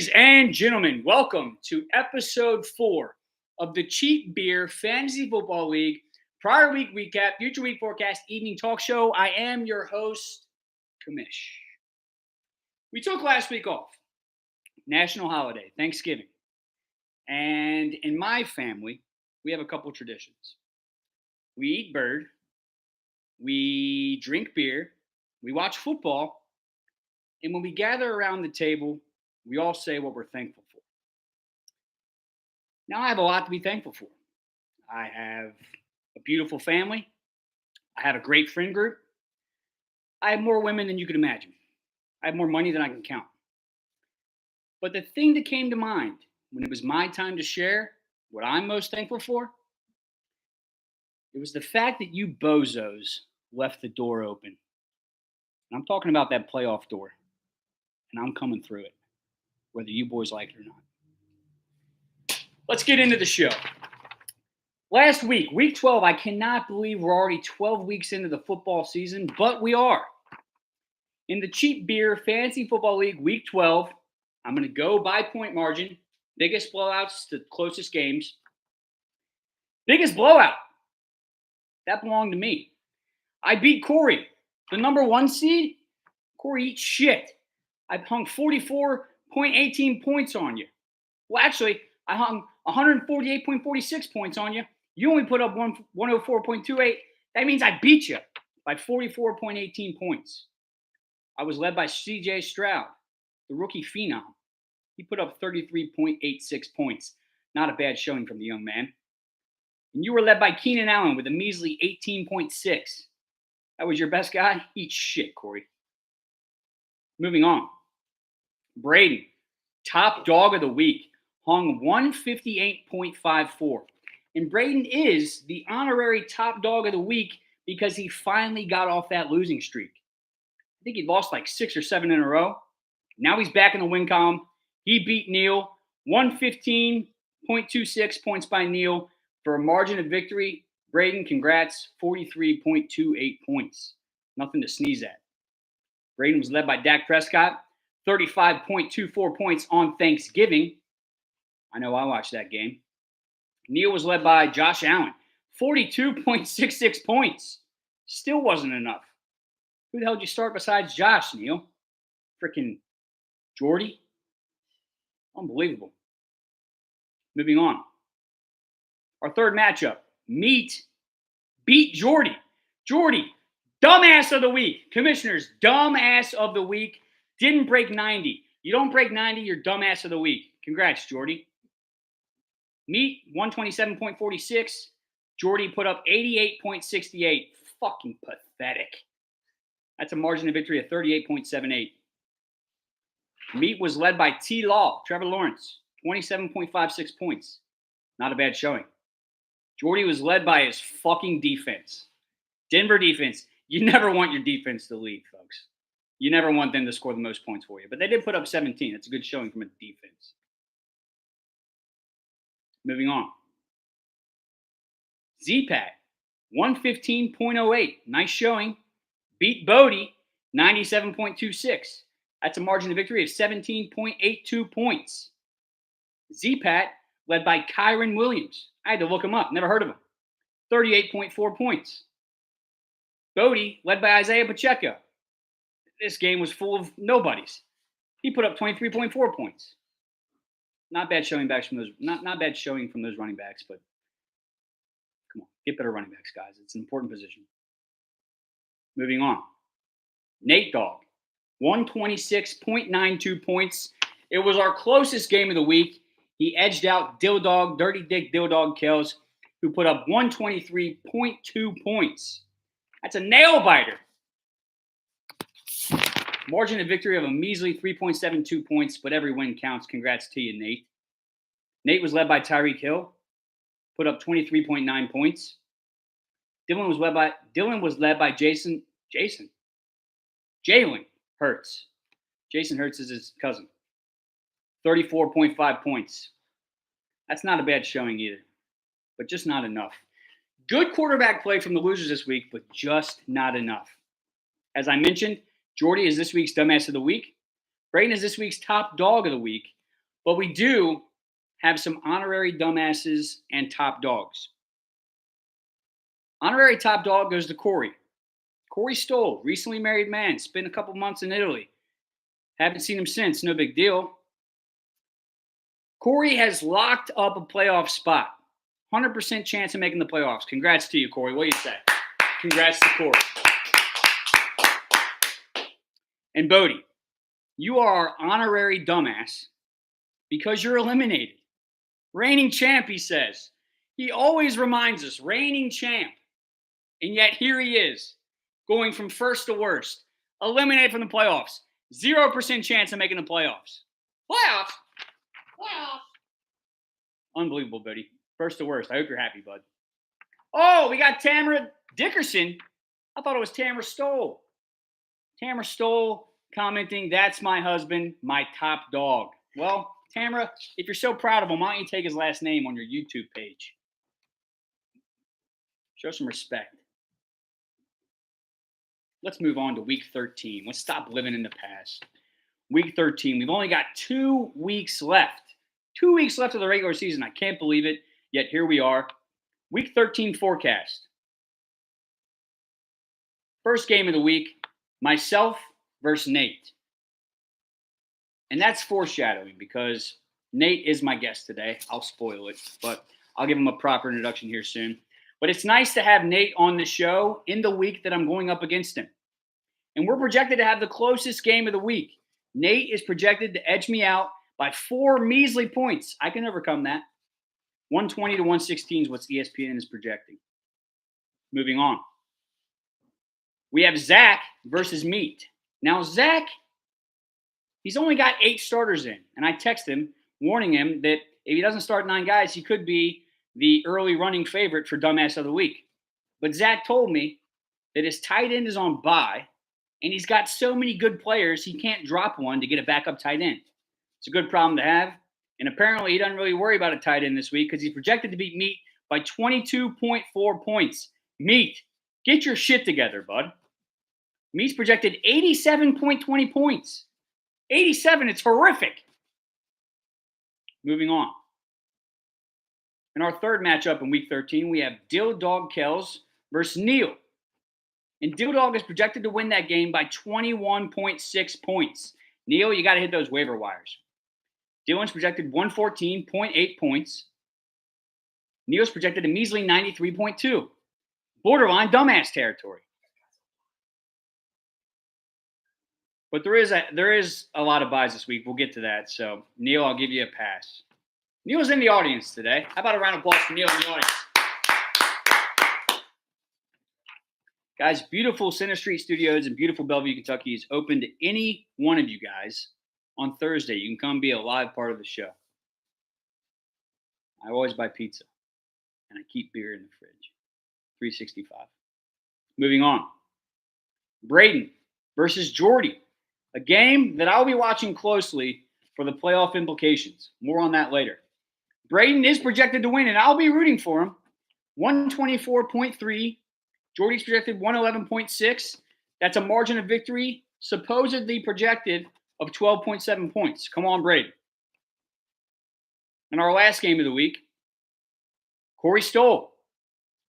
Ladies and gentlemen, welcome to episode 4 of the Cheap Beer Fantasy Football League prior week recap, future week forecast, evening talk show. I am your host, Kamish. We took last week off, national holiday, Thanksgiving. And in my family, we have a couple traditions. We eat bird, we drink beer, we watch football, and when we gather around the table, we all say what we're thankful for. Now, I have a lot to be thankful for. I have a beautiful family. I have a great friend group. I have more women than you could imagine. I have more money than I can count. But the thing that came to mind when it was my time to share what I'm most thankful for, it was the fact that you bozos left the door open. And I'm talking about that playoff door. And I'm coming through it, whether you boys like it or not. Let's get into the show. Last week, week 12, I cannot believe we're already 12 weeks into the football season, but we are. In the Cheap Beer Fantasy Football League, week 12, I'm going to go by point margin. Biggest blowouts to closest games. Biggest blowout. That belonged to me. I beat Corey, the number 1 seed. Corey eats shit. I hung 44.18 points on you. Well, actually, I hung 148.46 points on you. You only put up 104.28. That means I beat you by 44.18 points. I was led by CJ Stroud, the rookie phenom. He put up 33.86 points. Not a bad showing from the young man. And you were led by Keenan Allen with a measly 18.6. That was your best guy? Eat shit, Corey. Moving on. Braden, top dog of the week, hung 158.54. And Braden is the honorary top dog of the week because he finally got off that losing streak. I think he lost like 6 or 7 in a row. Now he's back in the win column. He beat Neil, 115.26 points by Neil for a margin of victory. Braden, congrats, 43.28 points. Nothing to sneeze at. Braden was led by Dak Prescott, 35.24 points on Thanksgiving. I know I watched that game. Neil was led by Josh Allen, 42.66 points. Still wasn't enough. Who the hell did you start besides Josh, Neil? Freaking Jordy? Unbelievable. Moving on. Our third matchup, Meat beat Jordy. Jordy, dumbass of the week. Commissioners, dumbass of the week. Didn't break 90. You don't break 90, you're dumbass of the week. Congrats, Jordy. Meat, 127.46. Jordy put up 88.68. Fucking pathetic. That's a margin of victory of 38.78. Meat was led by T-Law, Trevor Lawrence, 27.56 points. Not a bad showing. Jordy was led by his fucking defense. Denver defense. You never want your defense to lead, folks. You never want them to score the most points for you. But they did put up 17. That's a good showing from a defense. Moving on. Z-Pat, 115.08. Nice showing. Beat Bodie, 97.26. That's a margin of victory of 17.82 points. Z-Pat, led by Kyron Williams. I had to look him up. Never heard of him. 38.4 points. Bodie, led by Isaiah Pacheco. This game was full of nobodies. He put up 23.4 points. Not bad showing backs from those. Not bad showing from those running backs, but come on, get better running backs, guys. It's an important position. Moving on. Nate Dawg, 126.92 points. It was our closest game of the week. He edged out Dill Dog, Dirty Dick Dill Dog Kells, who put up 123.2 points. That's a nail biter. Margin of victory of a measly 3.72 points, but every win counts. Congrats to you, Nate. Nate was led by Tyreek Hill, put up 23.9 points. Dylan was led by Jalen Hurts. Jason Hurts is his cousin. 34.5 points. That's not a bad showing either, but just not enough. Good quarterback play from the losers this week, but just not enough. As I mentioned, Jordy is this week's dumbass of the week. Braden is this week's top dog of the week. But we do have some honorary dumbasses and top dogs. Honorary top dog goes to Corey. Corey Stoll, recently married man, spent a couple months in Italy. Haven't seen him since, no big deal. Corey has locked up a playoff spot. 100% chance of making the playoffs. Congrats to you, Corey. What do you say? Congrats to Corey. And Bodie, you are our honorary dumbass because you're eliminated. Reigning champ, he says. He always reminds us, reigning champ. And yet here he is, going from first to worst. Eliminated from the playoffs. 0% chance of making the playoffs. Playoffs? Unbelievable, Bodie. First to worst. I hope you're happy, bud. Oh, we got Tamara Dickerson. I thought it was Tamara Stoll. Tamara Stoll commenting, that's my husband, my top dog. Well, Tamara, if you're so proud of him, why don't you take his last name on your YouTube page? Show some respect. Let's move on to week 13. Let's stop living in the past. Week 13. We've only got 2 weeks left. 2 weeks left of the regular season. I can't believe it. Yet here we are. Week 13 forecast. First game of the week, myself versus Nate. And that's foreshadowing because Nate is my guest today. I'll spoil it, but I'll give him a proper introduction here soon. But it's nice to have Nate on the show in the week that I'm going up against him. And we're projected to have the closest game of the week. Nate is projected to edge me out by 4 measly points. I can overcome that. 120 to 116 is what ESPN is projecting. Moving on. We have Zach versus Meat. Now, Zach, he's only got 8 starters in. And I text him, warning him that if he doesn't start 9 guys, he could be the early running favorite for Dumbass of the Week. But Zach told me that his tight end is on bye, and he's got so many good players, he can't drop one to get a backup tight end. It's a good problem to have. And apparently he doesn't really worry about a tight end this week because he's projected to beat Meat by 22.4 points. Meat, get your shit together, bud. Meat's projected 87.20 points. 87, it's horrific. Moving on. In our third matchup in week 13, we have Dill Dog Kells versus Neil. And Dill Dog is projected to win that game by 21.6 points. Neil, you got to hit those waiver wires. Dylan's projected 114.8 points. Neil's projected a measly 93.2. Borderline dumbass territory. But there is a lot of buys this week. We'll get to that. So, Neil, I'll give you a pass. Neil's in the audience today. How about a round of applause for Neil in the audience? Guys, beautiful Center Street Studios in beautiful Bellevue, Kentucky is open to any one of you guys on Thursday. You can come be a live part of the show. I always buy pizza, and I keep beer in the fridge. 365. Moving on. Braden versus Jordy. A game that I'll be watching closely for the playoff implications. More on that later. Braden is projected to win, and I'll be rooting for him. 124.3. Jordy's projected 111.6. That's a margin of victory, supposedly projected, of 12.7 points. Come on, Braden. And our last game of the week, Corey Stoll,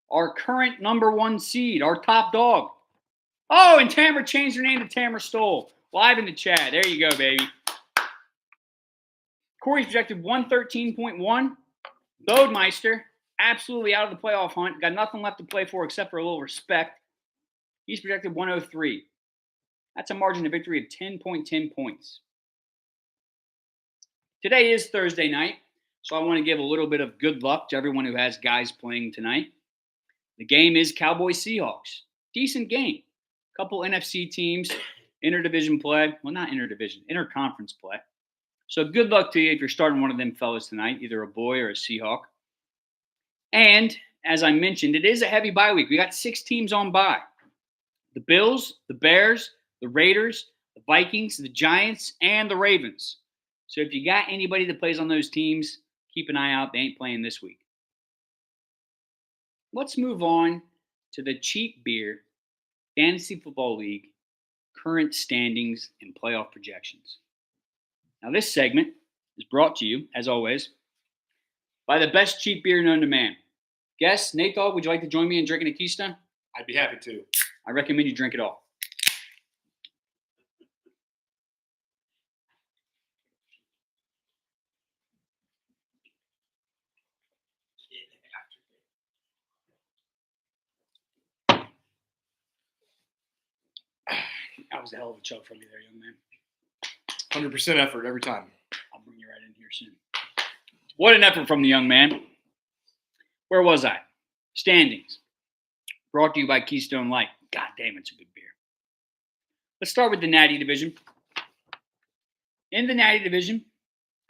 our current number 1 seed, our top dog. Oh, and Tamara changed her name to Tamara Stoll. Live in the chat. There you go, baby. Corey's projected 113.1. Bodemeister, absolutely out of the playoff hunt. Got nothing left to play for except for a little respect. He's projected 103. That's a margin of victory of 10.10 points. Today is Thursday night, so I want to give a little bit of good luck to everyone who has guys playing tonight. The game is Cowboys-Seahawks. Decent game. Couple NFC teams, interdivision play. Well, not interdivision, interconference play. So good luck to you if you're starting one of them fellas tonight, either a boy or a Seahawk. And as I mentioned, it is a heavy bye week. We got 6 teams on bye. The Bills, the Bears, the Raiders, the Vikings, the Giants, and the Ravens. So if you got anybody that plays on those teams, keep an eye out. They ain't playing this week. Let's move on to the Cheap Beer Fantasy Football League current standings and playoff projections. Now this segment is brought to you, as always, by the best cheap beer known to man. Guest, Nate Dawg, would you like to join me in drinking a Keystone? I'd be happy to. I recommend you drink it all. That was a hell of a chug from you there, young man. 100% effort every time. I'll bring you right in here soon. What an effort from the young man. Where was I? Standings. Brought to you by Keystone Light. God damn, it's a good beer. Let's start with the Natty division. In the Natty division,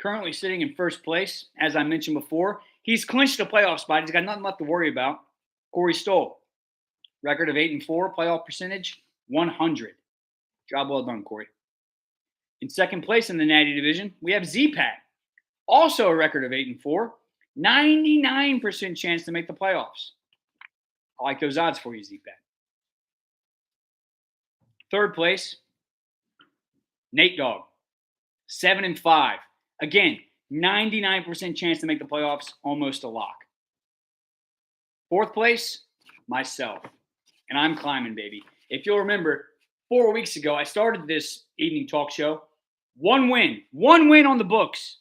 currently sitting in first place, as I mentioned before, he's clinched a playoff spot. He's got nothing left to worry about. Corey Stoll. Record of 8-4, playoff percentage 100. Job well done, Corey. In second place in the Natty division, we have Z-Pat. Also a record of 8-4, 99% chance to make the playoffs. I like those odds for you, Z-Pat. Third place, Nate Dawg. 7-5. Again, 99% chance to make the playoffs, almost a lock. Fourth place, myself. And I'm climbing, baby. If you'll remember, 4 weeks ago, I started this evening talk show. One win on the books.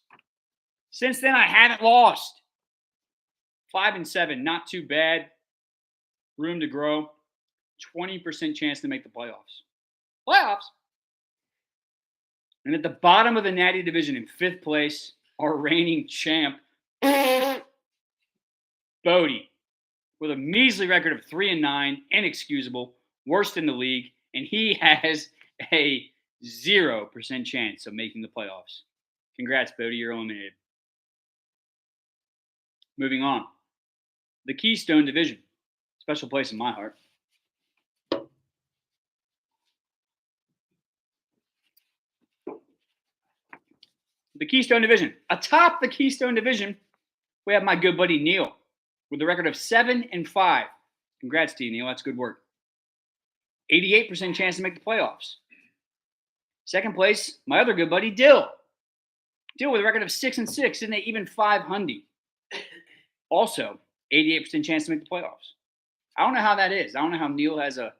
Since then, I haven't lost. 5-7, not too bad. Room to grow. 20% chance to make the playoffs. And at the bottom of the Natty division in fifth place, our reigning champ, Bodie, with a measly record of 3-9, inexcusable, worst in the league, and he has a 0% chance of making the playoffs. Congrats, Bodie, you're eliminated. Moving on. The Keystone division, special place in my heart. The Keystone division. Atop the Keystone division, we have my good buddy Neil with a record of 7-5. Congrats to you, Neil. That's good work. 88% chance to make the playoffs. Second place, my other good buddy Dill. Dill with a record of 6-6, isn't it? Even 500. Also, 88% chance to make the playoffs. I don't know how that is. I don't know how Neil has a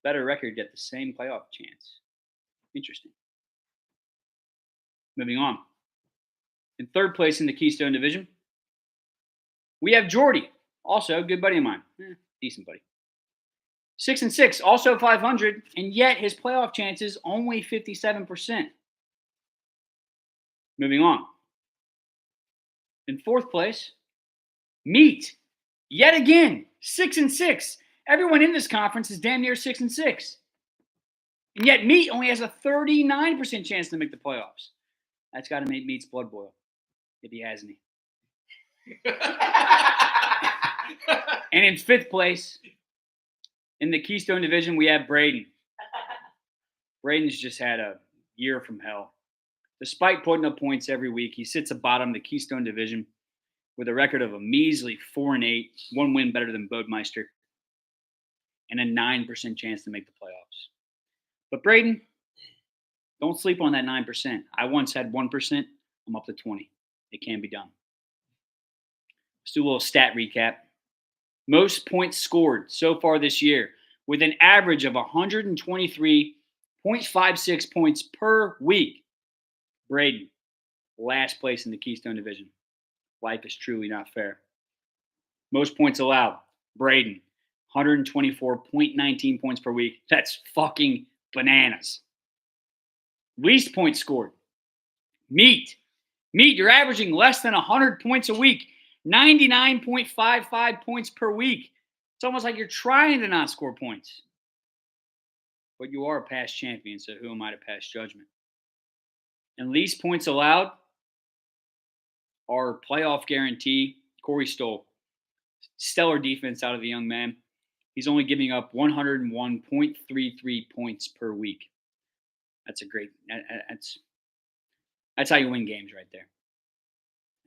better record yet the same playoff chance. Interesting. Moving on. In third place in the Keystone division, we have Jordy, also a good buddy of mine. Decent buddy. 6-6, also 500, and yet his playoff chances only 57%. Moving on. In fourth place, Meat. Yet again, 6-6. Everyone in this conference is damn near 6-6. And yet Meat only has a 39% chance to make the playoffs. That's got to make Meat's blood boil, if he has any. And in fifth place, in the Keystone division, we have Braden. Braden's just had a year from hell. Despite putting up points every week, he sits atop the Keystone division with a record of a measly 4-8, one win better than Bodemeister, and a 9% chance to make the playoffs. But Braden, don't sleep on that 9%. I once had 1%. I'm up to 20. It can be done. Let's do a little stat recap. Most points scored so far this year with an average of 123.56 points per week. Braden, last place in the Keystone division. Life is truly not fair. Most points allowed. Braden, 124.19 points per week. That's fucking bananas. Least points scored. Meat, you're averaging less than 100 points a week. 99.55 points per week. It's almost like you're trying to not score points. But you are a past champion, so who am I to pass judgment? And least points allowed, our playoff guarantee, Corey Stoll. Stellar defense out of the young man. He's only giving up 101.33 points per week. That's a great. That's how you win games right there.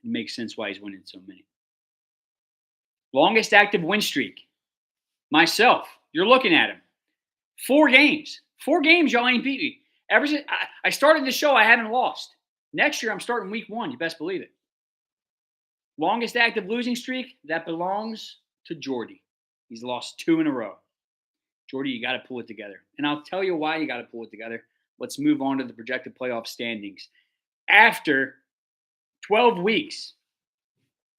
It makes sense why he's winning so many. Longest active win streak. Myself. You're looking at him. 4 games. 4 games, y'all ain't beat me. Ever since I started the show, I haven't lost. Next year, I'm starting week 1. You best believe it. Longest active losing streak, that belongs to Jordy. He's lost 2 in a row. Jordy, you got to pull it together. And I'll tell you why you got to pull it together. Let's move on to the projected playoff standings. After 12 weeks,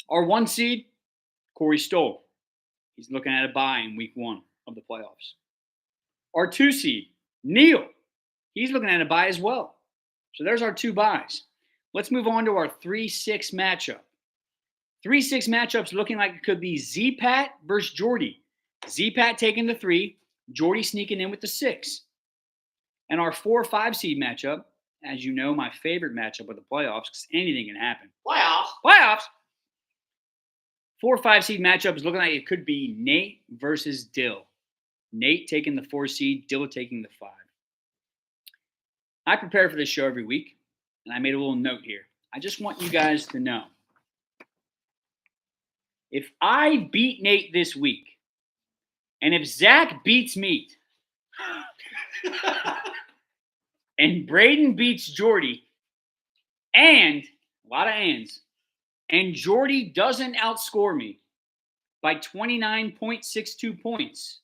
our 1 seed, Corey Stoll. He's looking at a bye in week 1 of the playoffs. Our 2 seed, Neil. He's looking at a bye as well. So there's our 2 byes. Let's move on to our 3-6 matchup. 3-6 matchups looking like it could be Z-Pat versus Jordy. Z-Pat taking the 3, Jordy sneaking in with the 6. And our 4-5 seed matchup, as you know, my favorite matchup of the playoffs, because anything can happen. Playoffs! 4-5 seed matchup is looking like it could be Nate versus Dill. Nate taking the 4 seed, Dill taking the 5. I prepare for this show every week, and I made a little note here. I just want you guys to know. If I beat Nate this week, and if Zach beats me, and Braden beats Jordy, and a lot of ands, and Jordy doesn't outscore me by 29.62 points,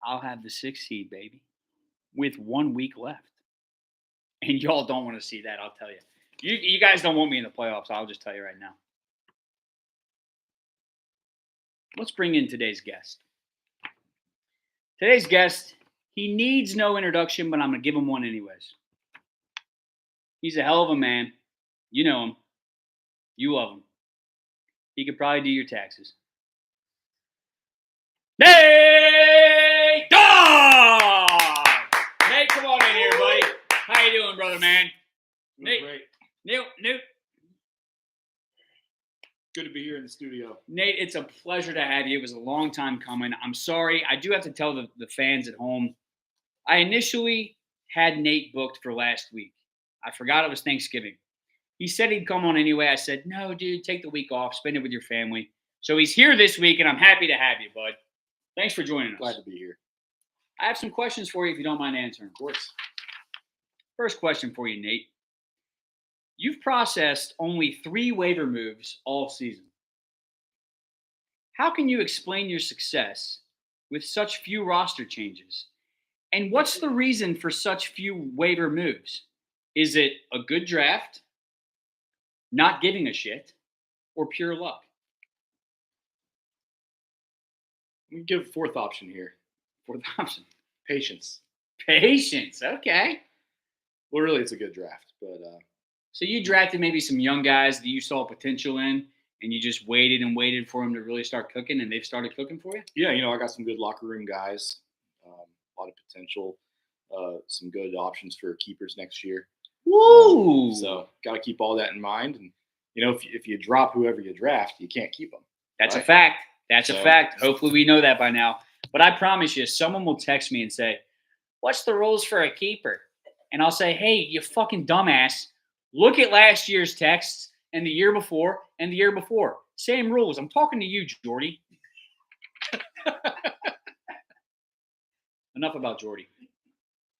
I'll have the 6 seed, baby, with 1 week left. And y'all don't want to see that, I'll tell you. You guys don't want me in the playoffs, I'll just tell you right now. Let's bring in today's guest. Today's guest, he needs no introduction, but I'm going to give him one anyways. He's a hell of a man. You know him. You love him. He could probably do your taxes. Nate Dawg! Nate, come on in here, buddy. How you doing, brother, man? Nate. Great. Nate. Good to be here in the studio. Nate, it's a pleasure to have you. It was a long time coming. I'm sorry. I do have to tell the fans at home. I initially had Nate booked for last week. I forgot it was Thanksgiving. He said he'd come on anyway. I said, no, dude, take the week off. Spend it with your family. So he's here this week, and I'm happy to have you, bud. Thanks for joining us. Glad to be here. I have some questions for you if you don't mind answering. Of course. First question for you, Nate. You've processed only 3 waiver moves all season. How can you explain your success with such few roster changes? And what's the reason for such few waiver moves? Is it a good draft, not giving a shit, or pure luck? Let me give a 4th option here. 4th option. Patience. Patience. Okay. Well, really, it's a good draft, but so you drafted maybe some young guys that you saw potential in, and you just waited and waited for them to really start cooking, and they've started cooking for you? Yeah, I got some good locker room guys, a lot of potential, some good options for keepers next year. Woo! So got to keep all that in mind. And, if you drop whoever you draft, you can't keep them. That's right? A fact. That's a fact. Hopefully we know that by now. But I promise you, someone will text me and say, what's the rules for a keeper? And I'll say, hey, you fucking dumbass. Look at last year's texts and the year before and the year before. Same rules. I'm talking to you, Jordy. Enough about Jordy.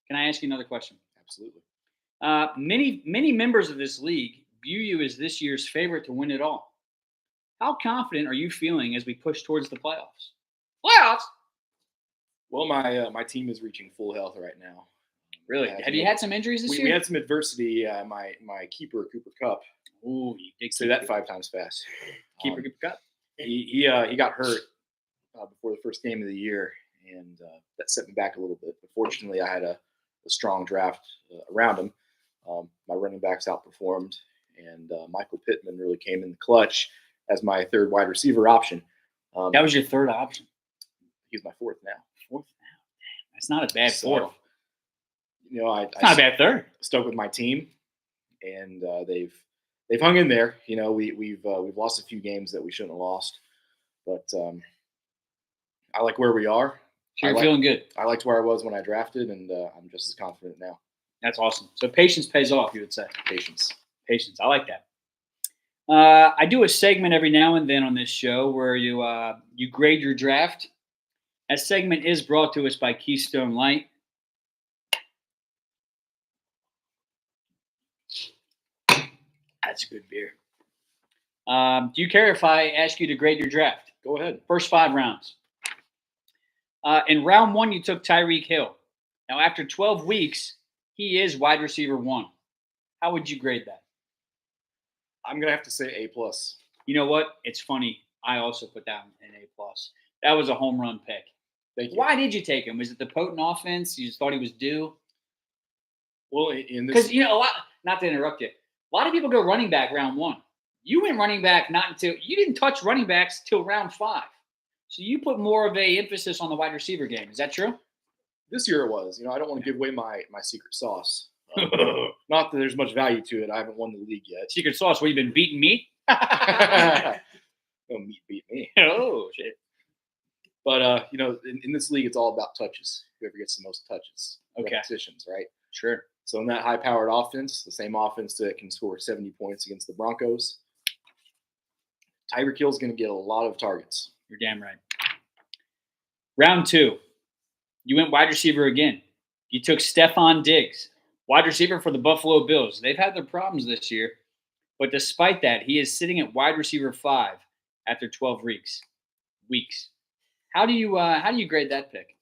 Can I ask you another question? Absolutely. Many members of this league view you as this year's favorite to win it all. How confident are you feeling as we push towards the playoffs? Playoffs? Well, my team is reaching full health right now. Really? Have you had some injuries this year? We had some adversity. My keeper, Cooper Kupp. Ooh, you did say that 5 times fast. Cooper Kupp. He got hurt before the first game of the year, and that set me back a little bit. But fortunately, I had a strong draft around him. My running backs outperformed, and Michael Pittman really came in the clutch as my 3rd wide receiver option. That was your 3rd option? He's my 4th now. 4th now? Damn, that's not a bad 4th. It's not a bad 3rd. Stuck with my team, and they've hung in there. We've lost a few games that we shouldn't have lost, but I like where we are. So you're feeling good. I liked where I was when I drafted, and I'm just as confident now. That's awesome. So patience pays off, you would say. Patience. I like that. I do a segment every now and then on this show where you grade your draft. That segment is brought to us by Keystone Light. That's a good beer. Do you care if I ask you to grade your draft? Go ahead. First 5 rounds. In round 1, you took Tyreek Hill. Now, after 12 weeks, he is wide receiver 1. How would you grade that? I'm gonna have to say A plus. You know what? It's funny. I also put down an A plus. That was a home run pick. Thank you. Why did you take him? Was it the potent offense? You just thought he was due? Well, in this, Because not to interrupt you, a lot of people go running back round 1. You went running back you didn't touch running backs till round 5. So you put more of a emphasis on the wide receiver game. Is that true? this year it was. I don't want to give away my secret sauce. Not that there's much value to it. I haven't won the league yet. Secret sauce. What, you been beating meat? No, meat beat me. Oh shit. But in this league, it's all about touches. Whoever gets the most touches, Okay. repetitions, right? Sure. So in that high-powered offense, the same offense that can score 70 points against the Broncos, Tyreek Hill's going to get a lot of targets. You're damn right. Round 2, you went wide receiver again. You took Stephon Diggs, wide receiver for the Buffalo Bills. They've had their problems this year, but despite that, he is sitting at wide receiver 5 after 12 weeks. How do you grade that pick?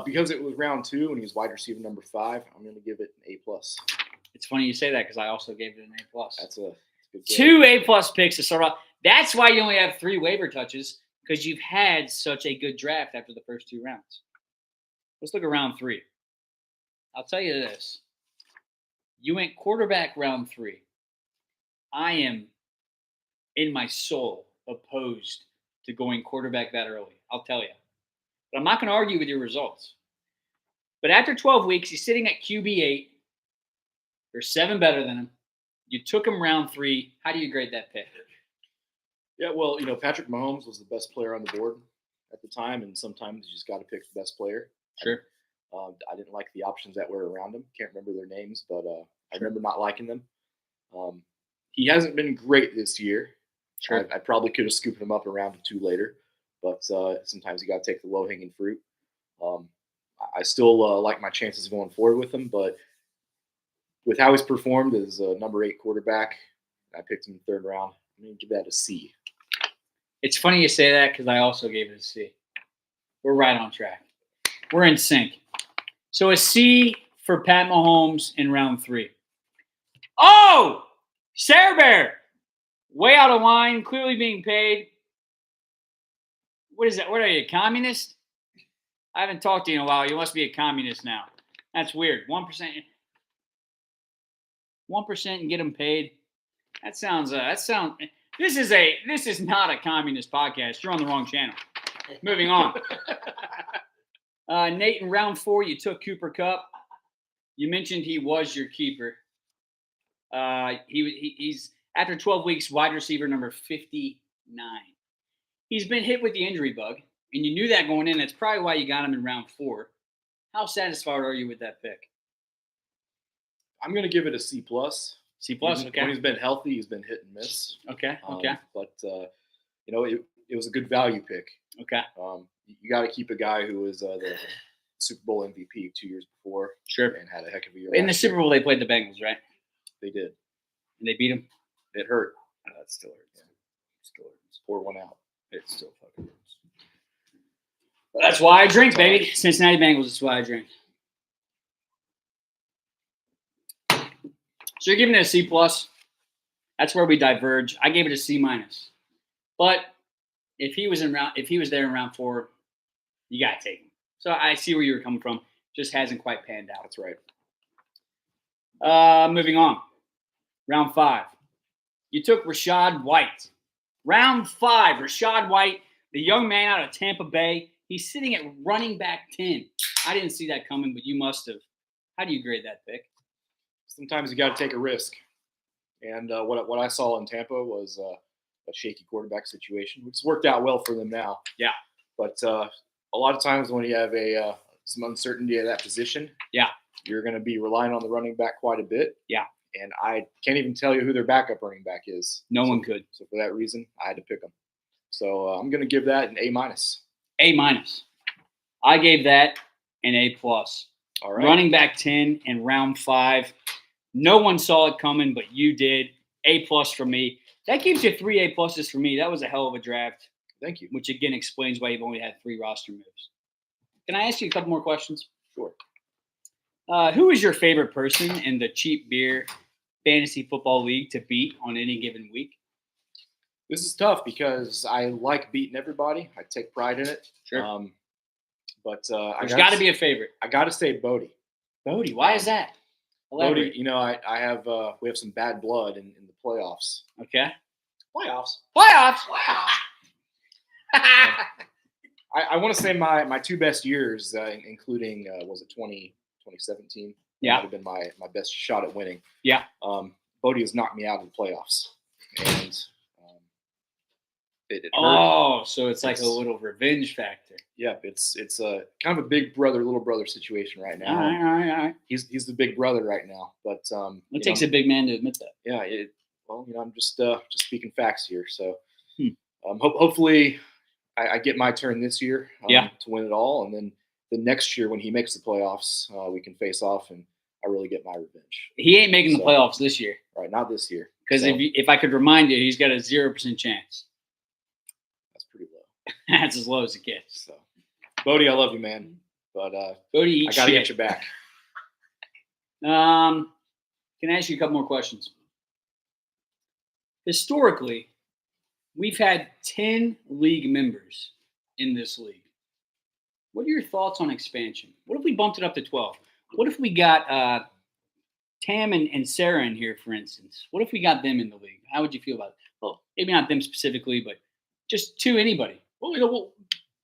Because it was round 2 and he's wide receiver number 5, I'm going to give it an A plus. It's funny you say that because I also gave it an A plus. That's a good grade. 2 A plus picks to start off. That's why you only have 3 waiver touches, because you've had such a good draft after the first 2 rounds. Let's look at round 3. I'll tell you this. You went quarterback round 3. I am, in my soul, opposed to going quarterback that early. I'll tell you. But I'm not going to argue with your results. But after 12 weeks, he's sitting at QB8. There's 7 better than him. You took him round 3. How do you grade that pick? Yeah, well, Patrick Mahomes was the best player on the board at the time, and sometimes you just got to pick the best player. Sure. I didn't like the options that were around him. Can't remember their names, but I remember not liking them. He hasn't been great this year. Sure. I probably could have scooped him up a round or 2 later, but sometimes you got to take the low-hanging fruit. I still like my chances going forward with him, but with how he's performed as a number 8 quarterback, I picked him in the 3rd round. I'm going to give that a C. It's funny you say that because I also gave it a C. We're right on track. We're in sync. So a C for Pat Mahomes in round 3. Oh! Sarah Bear! Way out of line, clearly being paid. What is that? What are you, a communist? I haven't talked to you in a while. You must be a communist now. That's weird. 1%. 1% and get them paid. This is not a communist podcast. You're on the wrong channel. Moving on. Nate, in round 4, you took Cooper Kupp. You mentioned he was your keeper. He's after 12 weeks, wide receiver number 59. He's been hit with the injury bug, and you knew that going in. That's probably why you got him in round 4. How satisfied are you with that pick? I'm going to give it a C plus. C plus. Okay. When he's been healthy, he's been hit and miss. Okay. But it was a good value pick. Okay. You got to keep a guy who was the Super Bowl MVP 2 years before. Sure. And had a heck of a year. In the Super Bowl, they played the Bengals, right? They did. And they beat them. It hurt. That still hurts. Yeah. Still hurts. Pour one out. It still fucking hurts. But that's why I drink, baby. Cincinnati Bengals is why I drink. So you're giving it a C plus. That's where we diverge. I gave it a C minus. But if he was there in round 4, you gotta take him. So I see where you were coming from. Just hasn't quite panned out. That's right. Moving on. Round 5. You took Rachaad White. Round 5, Rachaad White, the young man out of Tampa Bay. He's sitting at running back 10. I didn't see that coming, but you must have. How do you grade that pick? Sometimes you got to take a risk. And what I saw in Tampa was a shaky quarterback situation, which has worked out well for them now. Yeah. But a lot of times when you have some uncertainty at that position, you're going to be relying on the running back quite a bit. Yeah. And I can't even tell you who their backup running back is. No one could. So for that reason, I had to pick them. So I'm going to give that an A minus. A minus. I gave that an A plus. All right. Running back 10 in round 5. No one saw it coming, but you did. A+ for me. That gives you 3 A+ for me. That was a hell of a draft, Thank you. which again explains why you've only had 3 roster moves. Can I ask you a couple more questions? Sure. Who is your favorite person in the Cheap Beer Fantasy Football League to beat on any given week? This is tough because I like beating everybody. I take pride in it. Sure. But There's got to be a favorite. I got to say Bodie. Bodie, why is that? Bodie, you know, I have we have some bad blood in the playoffs. Okay. Playoffs. Playoffs. I want to say my 2 best years, including was it 2017? Yeah. That would have been my best shot at winning. Yeah. Bodie has knocked me out of the playoffs, and it hurt. Oh, so it's like a little revenge factor. Yep, it's a kind of a big brother, little brother situation right now. All right. He's the big brother right now, but It takes a big man to admit that. Yeah, well, you know, I'm just speaking facts here. So hopefully I get my turn this year to win it all, and then the next year when he makes the playoffs, we can face off, and I really get my revenge. He ain't making the playoffs this year. Right, not this year. Because if I could remind you, he's got a 0% chance. That's pretty low. That's as low as it gets. So, Bodie, I love you, man, but Bodie, I got to get you back. Can I ask you a couple more questions? Historically, we've had 10 league members in this league. What are your thoughts on expansion? What if we bumped it up to 12? What if we got Tam and Sarah in here, for instance? What if we got them in the league? How would you feel about it? Well, maybe not them specifically, but just 2 anybody. Well, you know,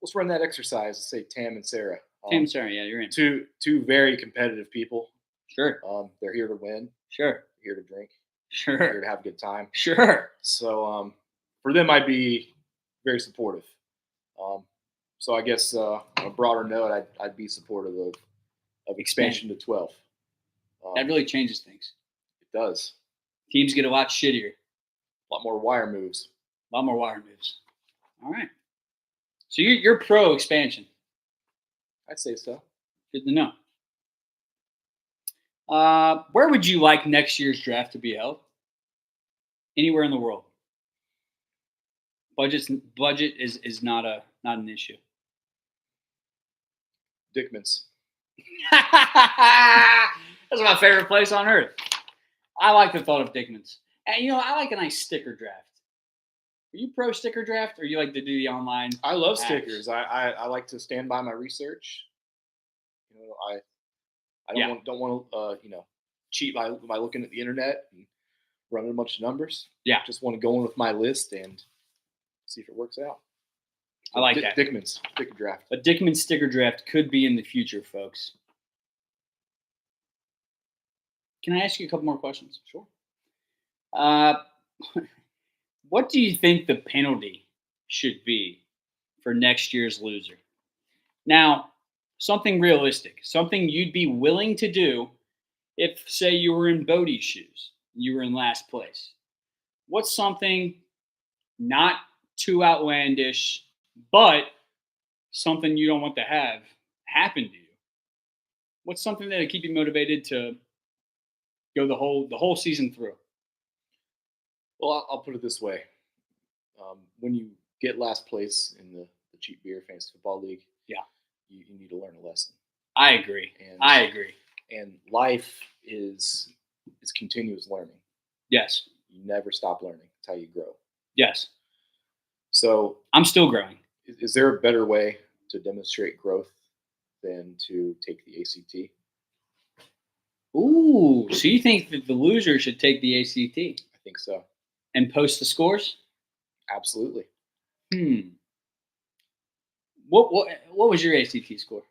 let's run that exercise. Let's say Tam and Sarah. Tam and Sarah, yeah, you're in. Two very competitive people. Sure. They're here to win. Sure. Here to drink. Sure. Here to have a good time. Sure. So for them, I'd be very supportive. So I guess on a broader note, I'd be supportive of expansion to 12. That really changes things. It does. Teams get a lot shittier. A lot more wire moves. A lot more wire moves. All right. So you're pro expansion. I'd say so. Good to know. Where would you like next year's draft to be held? Anywhere in the world. Budget is not an issue. Dickman's. That's my favorite place on earth. I like the thought of Dickman's. And you know, I like a nice sticker draft. Are you pro sticker draft, or you like to do the online? I love apps? stickers. I like to stand by my research. You know, I don't want to cheat by looking at the internet and running a bunch of numbers. Yeah, just want to go in with my list and see if it works out. So I like that. Dickman's sticker draft. A Dickman sticker draft could be in the future, folks. Can I ask you a couple more questions? Sure. What do you think the penalty should be for next year's loser? Now, something realistic, something you'd be willing to do if, say, you were in Bodie's shoes, you were in last place. What's something not too outlandish, but something you don't want to have happen to you? What's something that'll keep you motivated to go the whole season through? Well, I'll put it this way: when you get last place in the Cheap Beer Fantasy Football League, you need to learn a lesson. I agree. And life is continuous learning. Yes. You never stop learning. It's how you grow. Yes. So I'm still growing. Is there a better way to demonstrate growth than to take the ACT? Ooh, so you think that the loser should take the ACT? I think so. And post the scores? Absolutely. What was your ACT score?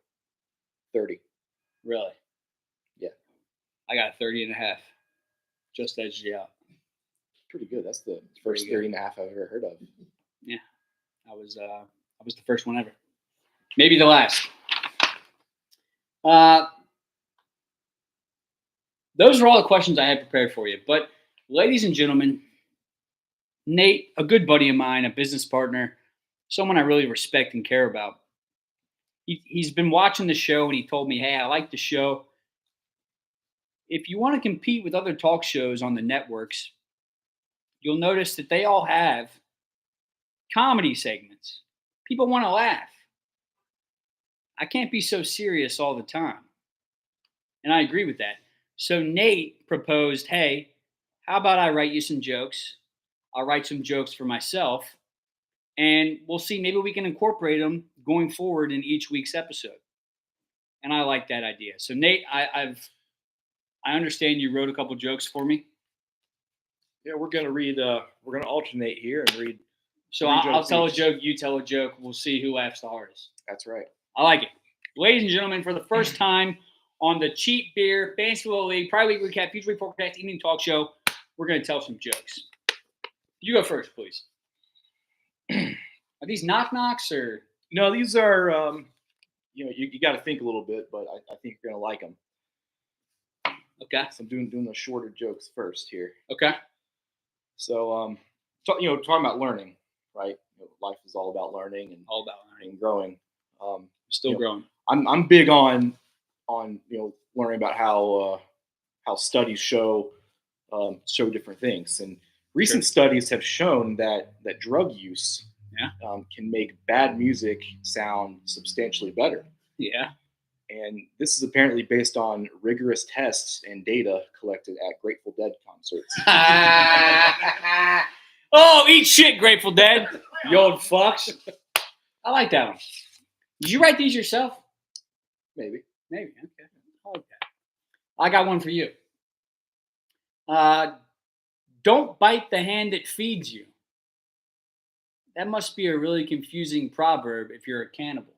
30. Really? Yeah. I got 30.5. Just edged you out. Pretty good. That's the first 30.5 I've ever heard of. Yeah. I was the first one ever. Maybe the last. Those are all the questions I had prepared for you. But ladies and gentlemen, Nate, a good buddy of mine, a business partner, someone I really respect and care about. He's been watching the show and he told me, hey, I like the show. if you want to compete with other talk shows on the networks, you'll notice that they all have comedy segments. People want to laugh. I can't be so serious all the time. And I agree with that. So Nate proposed, hey, how about I write you some jokes? I'll write some jokes for myself. And we'll see, maybe we can incorporate them going forward in each week's episode. And I like that idea. So Nate, I understand you wrote a couple jokes for me. Yeah, we're gonna alternate here and read. So three I'll jokes tell a each. joke, you tell a joke. We'll see who laughs the hardest. That's right. I like it. Ladies and gentlemen, for the first time on the Cheap Beer Fantasy Football League Private Week Recap Future Week Forecast Evening Talk Show, we're going to tell some jokes. You go first, please. Are these knock-knocks or? No, these are, you got to think a little bit, but I think you're going to like them. Okay. So I'm doing the shorter jokes first here. Okay. So, talking about learning, right? Life is all about learning and All about learning. and growing. Still growing. I'm big on learning about how studies show different things, and recent studies have shown that drug use can make bad music sound substantially better. Yeah. And this is apparently based on rigorous tests and data collected at Grateful Dead concerts. Oh, eat shit, Grateful Dead. You old fucks. I like that one. Did you write these yourself? Maybe. Maybe. Okay. I like that. I got one for you. Don't bite the hand that feeds you. That must be a really confusing proverb if you're a cannibal.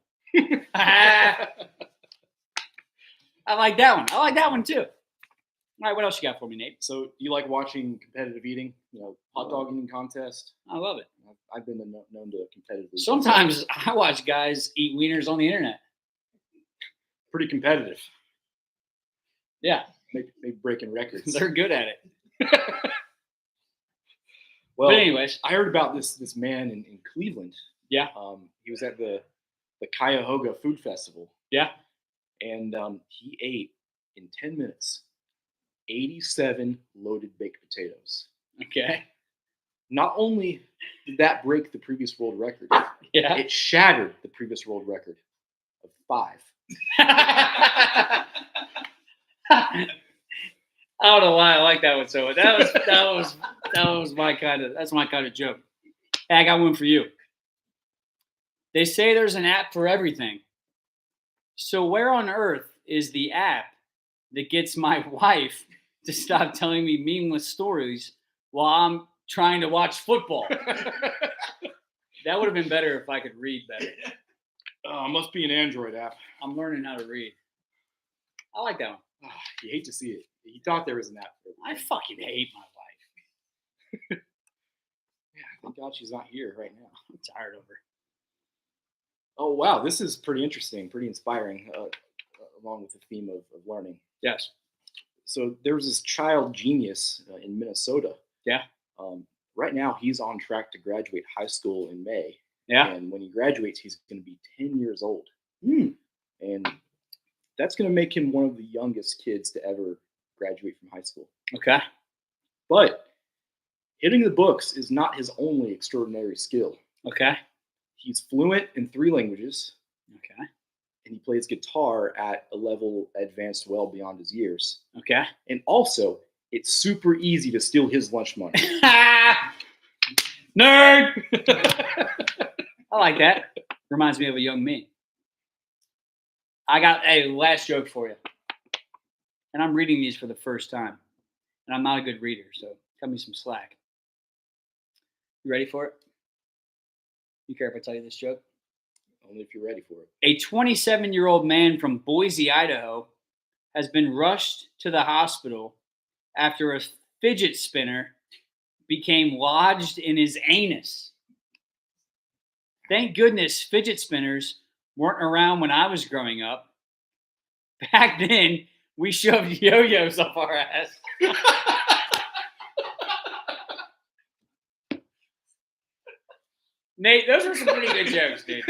I like that one. I like that one too. All right, what else you got for me, Nate? So you like watching competitive eating? Hot dog eating contest? I love it. I've been known to competitively. Sometimes I watch guys eat wieners on the internet. Pretty competitive. Yeah. Maybe breaking records. They're good at it. Well, but anyways, I heard about this man in Cleveland. Yeah. He was at the Cuyahoga Food Festival. Yeah. And he ate in 10 minutes 87 loaded baked potatoes. Okay. Not only did that break the previous world record, it shattered the previous world record of 5. I don't know why I like that one so much. That was my kind of joke. Hey, I got one for you. They say there's an app for everything. So where on earth is the app that gets my wife to stop telling me meaningless stories while I'm trying to watch football? That would have been better if I could read better. Must be an Android app. I'm learning how to read. I like that one. You hate to see it. He thought there was an app for it. I fucking hate my wife. Thank God she's not here right now. I'm tired of her. Oh, wow. This is pretty interesting, pretty inspiring, along with the theme of learning. Yes. So there was this child genius in Minnesota. Yeah. Right now, he's on track to graduate high school in May. Yeah. And when he graduates, he's going to be 10 years old. And that's going to make him one of the youngest kids to ever graduate from high school. Okay. But hitting the books is not his only extraordinary skill. Okay. He's fluent in 3 languages. Okay. And he plays guitar at a level advanced well beyond his years. Okay. And also, it's super easy to steal his lunch money. Nerd! I like that. Reminds me of a young me. I got a last joke for you. And I'm reading these for the first time. And I'm not a good reader, so cut me some slack. You ready for it? You care if I tell you this joke? Only if you're ready for it. A 27-year-old man from Boise, Idaho, has been rushed to the hospital after a fidget spinner became lodged in his anus. Thank goodness fidget spinners weren't around when I was growing up. Back then, we shoved yo-yos up our ass. Nate, those were some pretty good jokes, dude.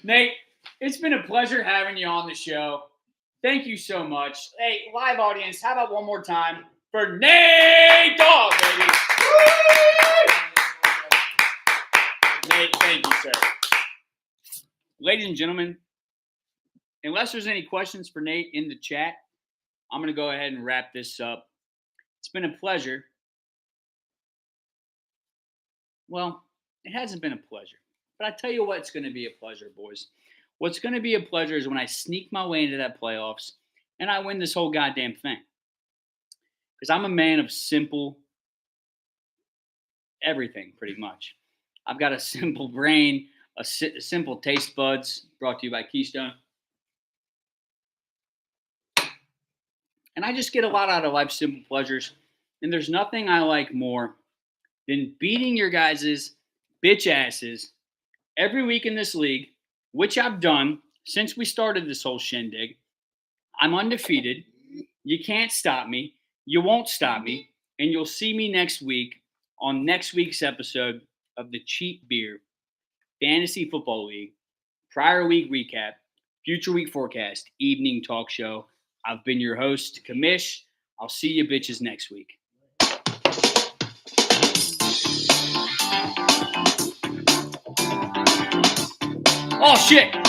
Nate, it's been a pleasure having you on the show. Thank you so much. Hey, live audience, how about one more time for Nate Dawg, baby? Nate, thank you, sir. Ladies and gentlemen, unless there's any questions for Nate in the chat, I'm going to go ahead and wrap this up. It's been a pleasure. Well, it hasn't been a pleasure, but I tell you what, it's going to be a pleasure, boys. What's going to be a pleasure is when I sneak my way into that playoffs and I win this whole goddamn thing. Because I'm a man of simple everything, pretty much. I've got a simple brain, a simple taste buds, brought to you by Keystone. And I just get a lot out of life's simple pleasures. And there's nothing I like more than beating your guys' bitch asses every week in this league, which I've done since we started this whole shindig. I'm undefeated. You can't stop me. You won't stop me. And you'll see me next week on next week's episode of the Cheap Beer Fantasy Football League prior week recap, future week forecast, evening talk show. I've been your host, Kamish. I'll see you bitches next week. Oh, shit.